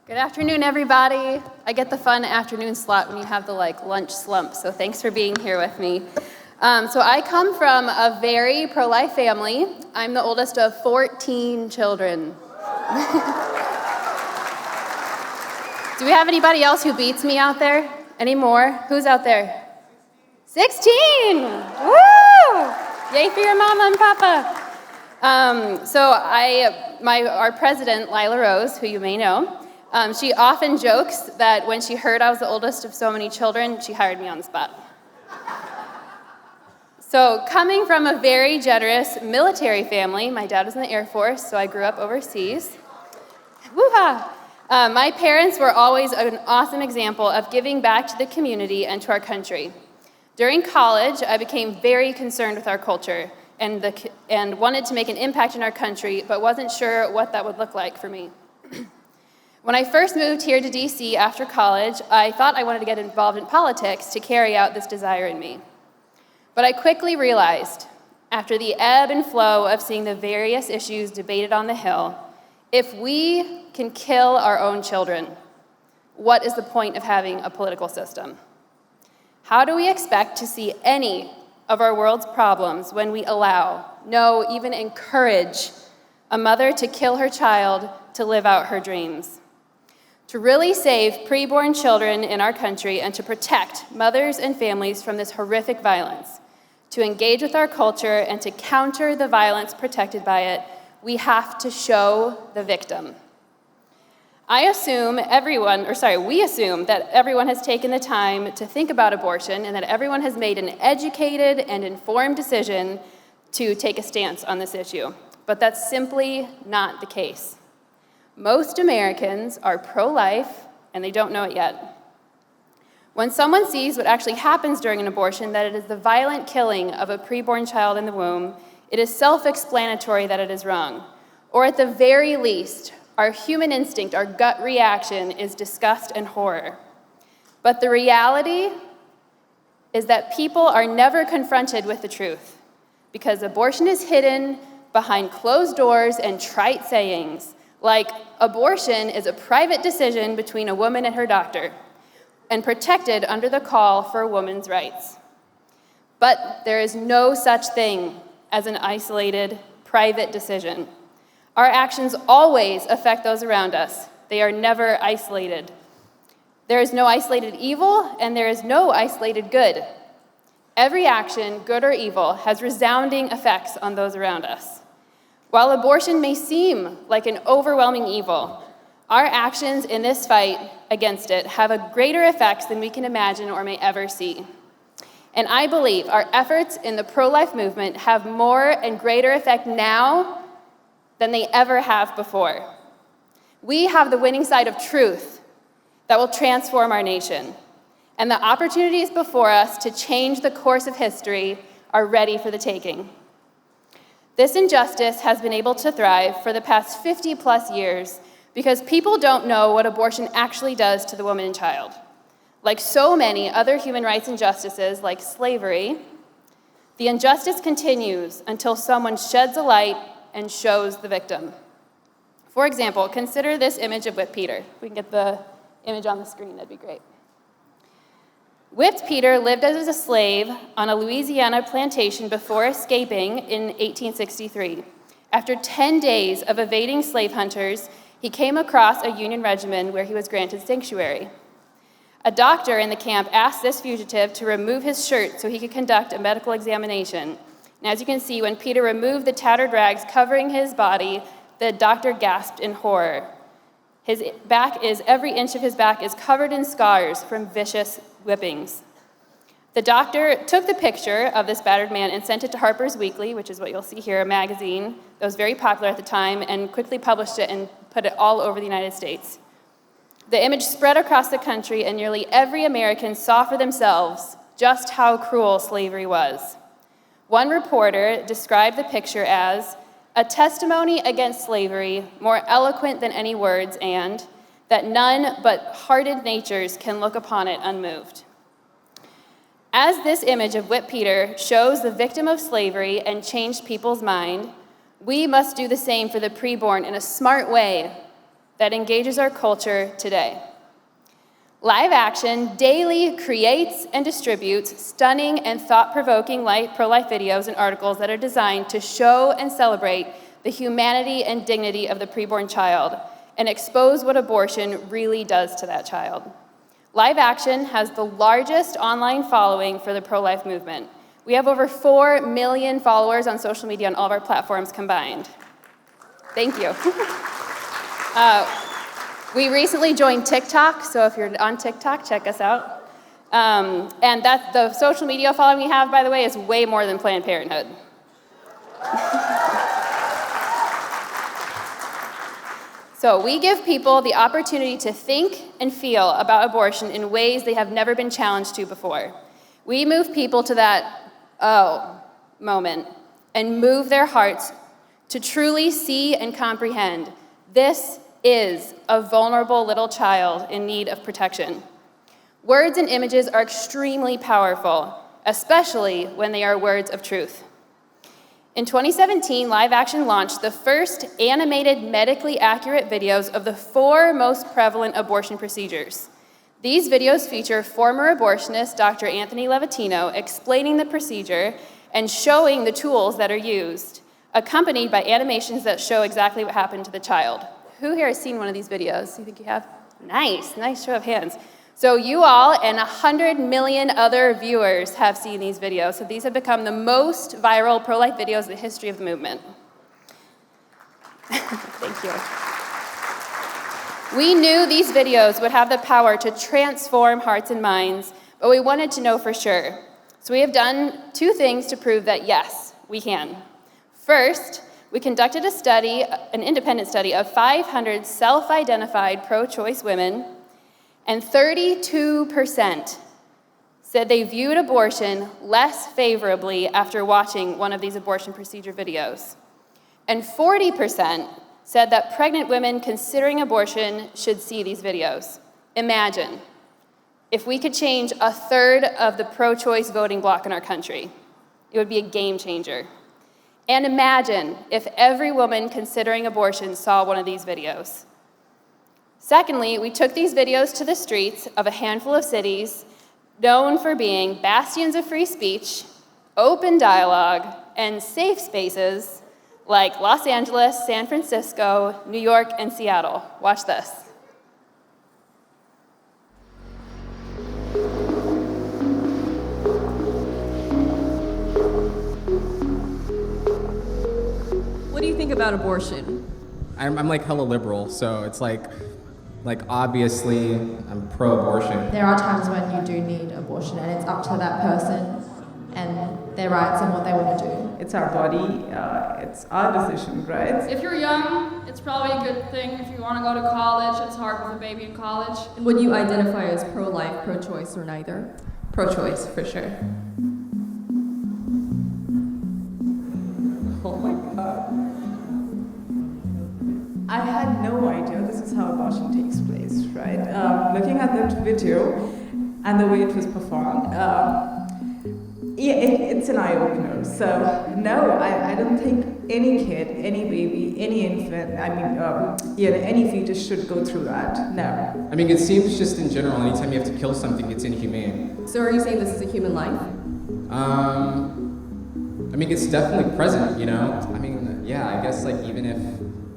Good afternoon, everybody. I get the fun afternoon slot when you have the lunch slump, so thanks for being here with me. So I come from a very pro-life family. I'm the oldest of 14 children. Do we have anybody else who beats me out there? Any more? Who's out there? 16! Woo! Yay for your mama and papa. Our president, Lila Rose, who you may know, she often jokes that when she heard I was the oldest of so many children, she hired me on the spot. So coming from a very generous military family, my dad was in the Air Force, so I grew up overseas. Woo-ha! My parents were always an awesome example of giving back to the community and to our country. During college, I became very concerned with our culture and wanted to make an impact in our country, but wasn't sure what that would look like for me. When I first moved here to DC after college, I thought I wanted to get involved in politics to carry out this desire in me. But I quickly realized, after the ebb and flow of seeing the various issues debated on the Hill, if we can kill our own children, what is the point of having a political system? How do we expect to see any of our world's problems when we allow, no, even encourage, a mother to kill her child to live out her dreams? To really save preborn children in our country and to protect mothers and families from this horrific violence, to engage with our culture and to counter the violence protected by it, we have to show the victim. We assume that everyone has taken the time to think about abortion and that everyone has made an educated and informed decision to take a stance on this issue. But that's simply not the case. Most Americans are pro-life, and they don't know it yet. When someone sees what actually happens during an abortion, that it is the violent killing of a preborn child in the womb, it is self-explanatory that it is wrong. Or at the very least, our human instinct, our gut reaction is disgust and horror. But the reality is that people are never confronted with the truth because abortion is hidden behind closed doors and trite sayings, like abortion is a private decision between a woman and her doctor and protected under the call for a woman's rights. But there is no such thing as an isolated, private decision. Our actions always affect those around us. They are never isolated. There is no isolated evil, and there is no isolated good. Every action, good or evil, has resounding effects on those around us. While abortion may seem like an overwhelming evil, our actions in this fight against it have a greater effects than we can imagine or may ever see. And I believe our efforts in the pro-life movement have more and greater effect now than they ever have before. We have the winning side of truth that will transform our nation, and the opportunities before us to change the course of history are ready for the taking. This injustice has been able to thrive for the past 50-plus years because people don't know what abortion actually does to the woman and child. Like so many other human rights injustices, like slavery, the injustice continues until someone sheds a light and shows the victim. For example, consider this image of Whipped Peter. If we can get the image on the screen, that'd be great. Whipped Peter lived as a slave on a Louisiana plantation before escaping in 1863. After 10 days of evading slave hunters, he came across a Union regiment where he was granted sanctuary. A doctor in the camp asked this fugitive to remove his shirt so he could conduct a medical examination. And as you can see, when Peter removed the tattered rags covering his body, the doctor gasped in horror. Every inch of his back is covered in scars from vicious whippings. The doctor took the picture of this battered man and sent it to Harper's Weekly, which is what you'll see here, a magazine that was very popular at the time, and quickly published it and put it all over the United States. The image spread across the country, and nearly every American saw for themselves just how cruel slavery was. One reporter described the picture as a testimony against slavery more eloquent than any words, and that none but hardened natures can look upon it unmoved. As this image of Whipped Peter shows the victim of slavery and changed people's mind, we must do the same for the preborn in a smart way that engages our culture today. Live Action daily creates and distributes stunning and thought-provoking pro-life videos and articles that are designed to show and celebrate the humanity and dignity of the preborn child and expose what abortion really does to that child. Live Action has the largest online following for the pro-life movement. We have over 4 million followers on social media on all of our platforms combined. Thank you. We recently joined TikTok, so if you're on TikTok, check us out. And the social media following we have, by the way, is way more than Planned Parenthood. So we give people the opportunity to think and feel about abortion in ways they have never been challenged to before. We move people to that moment and move their hearts to truly see and comprehend this is a vulnerable little child in need of protection. Words and images are extremely powerful, especially when they are words of truth. In 2017, Live Action launched the first animated medically accurate videos of the 4 most prevalent abortion procedures. These videos feature former abortionist Dr. Anthony Levatino explaining the procedure and showing the tools that are used, accompanied by animations that show exactly what happened to the child. Who here has seen one of these videos? You think you have? Nice show of hands. So you all and 100 million other viewers have seen these videos. So these have become the most viral pro-life videos in the history of the movement. Thank you. We knew these videos would have the power to transform hearts and minds, but we wanted to know for sure. So we have done 2 things to prove that yes, we can. First, we conducted a study, an independent study of 500 self-identified pro-choice women, and 32% said they viewed abortion less favorably after watching one of these abortion procedure videos. And 40% said that pregnant women considering abortion should see these videos. Imagine if we could change 1/3 of the pro-choice voting bloc in our country. It would be a game changer. And imagine if every woman considering abortion saw one of these videos. Secondly, we took these videos to the streets of a handful of cities known for being bastions of free speech, open dialogue, and safe spaces like Los Angeles, San Francisco, New York, and Seattle. Watch this. What do you think about abortion? I'm like hella liberal, so it's like obviously I'm pro-abortion. There are times when you do need abortion and it's up to that person and their rights and what they want to do. It's our body, it's our decision, right? If you're young, it's probably a good thing. If you want to go to college, it's hard with a baby in college. And would you identify as pro-life, pro-choice, or neither? Pro-choice, for sure. Oh my God. I had no idea this is how abortion takes place, right? Looking at that video and the way it was performed, it's an eye-opener. So, no, I don't think any kid, any baby, any infant, any fetus should go through that. No. I mean, it seems just in general, anytime you have to kill something, it's inhumane. So are you saying this is a human life? I mean, it's definitely present, you know? I mean, yeah, I guess like even if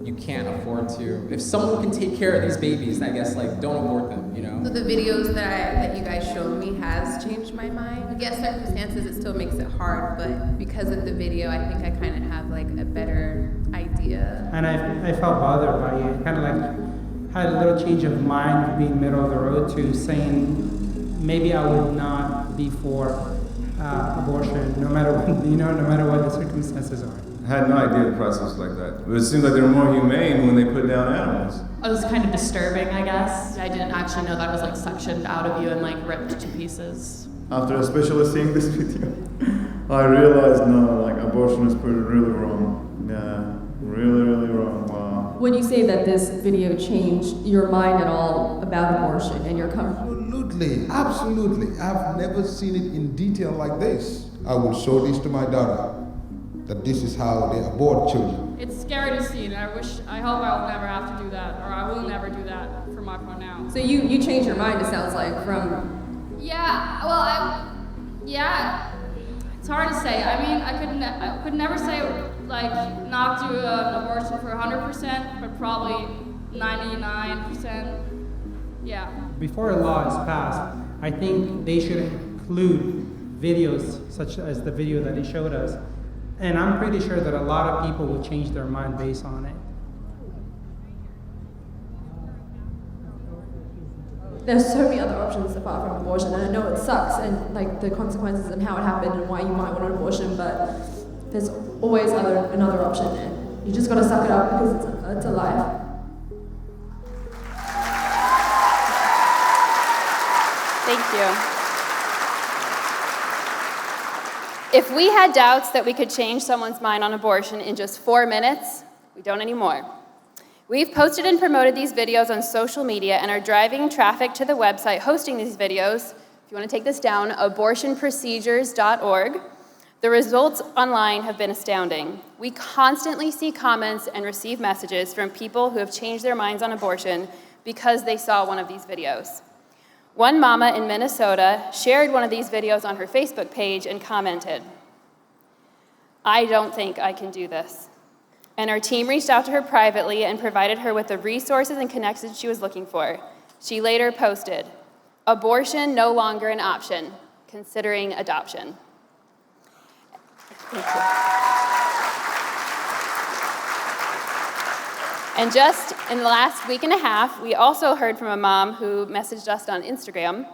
you can't afford to, if someone can take care of these babies, I guess like don't abort them, you know? So the videos that you guys showed me has changed my mind. I guess circumstances, it still makes it hard, but because of the video, I think I kind of have like a better idea. And I felt bothered by it. Kind of like had a little change of mind, being middle of the road to saying maybe I would not be for abortion, no matter what, no matter what the circumstances are. I had no idea the process was like that. It seems like they're more humane when they put down animals. It was kind of disturbing, I guess. I didn't actually know that was like suctioned out of you and like ripped to pieces. After especially seeing this video, I realized no, like abortion is really wrong. Yeah, really wrong. Wow. Would you say that this video changed your mind at all about abortion and your comfort? Absolutely. I've never seen it in detail like this. I will show this to my daughter. that this is how they abort children. It's scary to see, and I hope I will never have to do that, or I will never do that from my point now. So you changed your mind, it sounds like, from... Yeah, well, yeah, it's hard to say. I mean, I could never say, like, not do an abortion for 100%, but probably 99%, yeah. Before a law is passed, I think they should include videos such as the video that he showed us. And I'm pretty sure that a lot of people will change their mind based on it. There's so many other options apart from abortion, and I know it sucks, and like the consequences and how it happened and why you might want an abortion, but there's always another option, and you just gotta suck it up because it's a life. Thank you. If we had doubts that we could change someone's mind on abortion in just 4 minutes, we don't anymore. We've posted and promoted these videos on social media and are driving traffic to the website hosting these videos. If you want to take this down, abortionprocedures.org. The results online have been astounding. We constantly see comments and receive messages from people who have changed their minds on abortion because they saw one of these videos. One mama in Minnesota shared one of these videos on her Facebook page and commented, "I don't think I can do this." And our team reached out to her privately and provided her with the resources and connections she was looking for. She later posted, "Abortion no longer an option, considering adoption." Thank you. And just in the last week and a half, we also heard from a mom who messaged us on Instagram.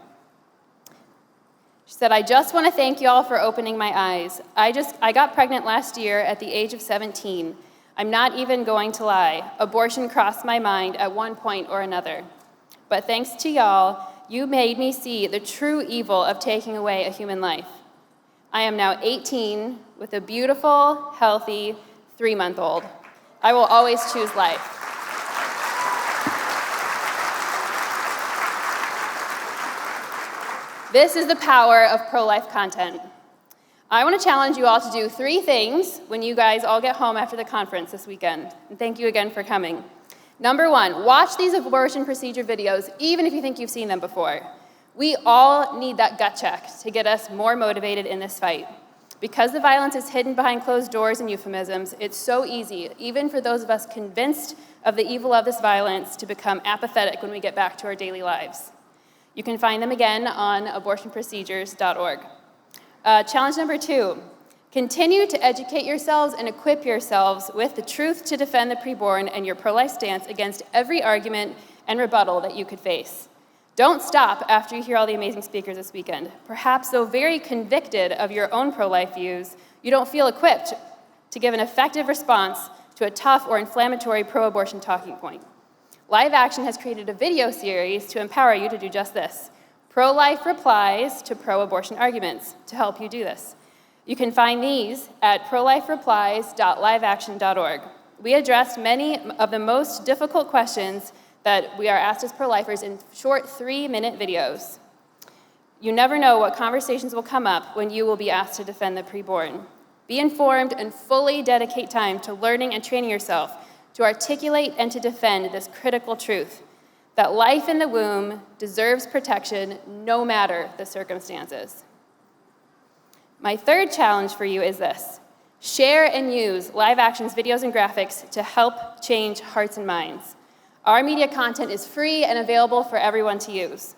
She said, "I just want to thank you all for opening my eyes. I got pregnant last year at the age of 17. I'm not even going to lie. Abortion crossed my mind at one point or another. But thanks to y'all, you made me see the true evil of taking away a human life. I am now 18 with a beautiful, healthy 3-month-old. I will always choose life." This is the power of pro-life content. I want to challenge you all to do 3 things when you guys all get home after the conference this weekend. And thank you again for coming. Number 1, watch these abortion procedure videos, even if you think you've seen them before. We all need that gut check to get us more motivated in this fight. Because the violence is hidden behind closed doors and euphemisms, it's so easy, even for those of us convinced of the evil of this violence, to become apathetic when we get back to our daily lives. You can find them again on abortionprocedures.org. Challenge number 2, continue to educate yourselves and equip yourselves with the truth to defend the preborn and your pro-life stance against every argument and rebuttal that you could face. Don't stop after you hear all the amazing speakers this weekend. Perhaps, though very convicted of your own pro-life views, you don't feel equipped to give an effective response to a tough or inflammatory pro-abortion talking point. Live Action has created a video series to empower you to do just this. Pro-life replies to pro-abortion arguments to help you do this. You can find these at prolifereplies.liveaction.org. We addressed many of the most difficult questions that we are asked as pro-lifers in short 3-minute videos. You never know what conversations will come up when you will be asked to defend the preborn. Be informed and fully dedicate time to learning and training yourself to articulate and to defend this critical truth, that life in the womb deserves protection no matter the circumstances. My 3rd challenge for you is this. Share and use Live Action's videos and graphics to help change hearts and minds. Our media content is free and available for everyone to use.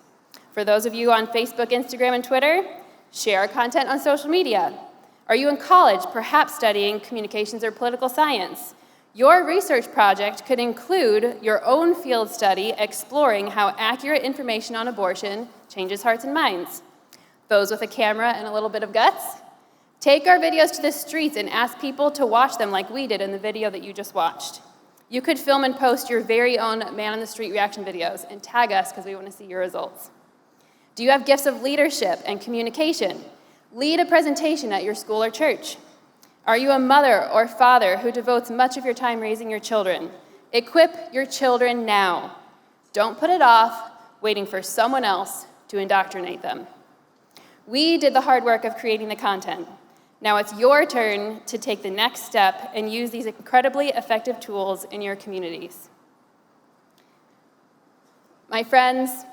For those of you on Facebook, Instagram, and Twitter, share our content on social media. Are you in college, perhaps studying communications or political science? Your research project could include your own field study exploring how accurate information on abortion changes hearts and minds. Those with a camera and a little bit of guts, take our videos to the streets and ask people to watch them like we did in the video that you just watched. You could film and post your very own man-on-the-street reaction videos and tag us because we want to see your results. Do you have gifts of leadership and communication? Lead a presentation at your school or church. Are you a mother or father who devotes much of your time raising your children? Equip your children now. Don't put it off, waiting for someone else to indoctrinate them. We did the hard work of creating the content. Now it's your turn to take the next step and use these incredibly effective tools in your communities. My friends,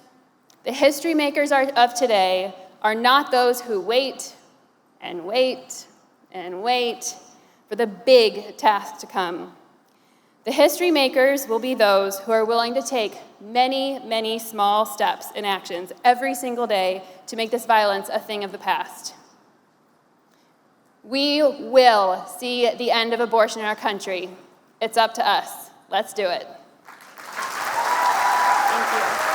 the history makers of today are not those who wait and wait and wait for the big task to come. The history makers will be those who are willing to take many, many small steps and actions every single day to make this violence a thing of the past. We will see the end of abortion in our country. It's up to us. Let's do it. Thank you.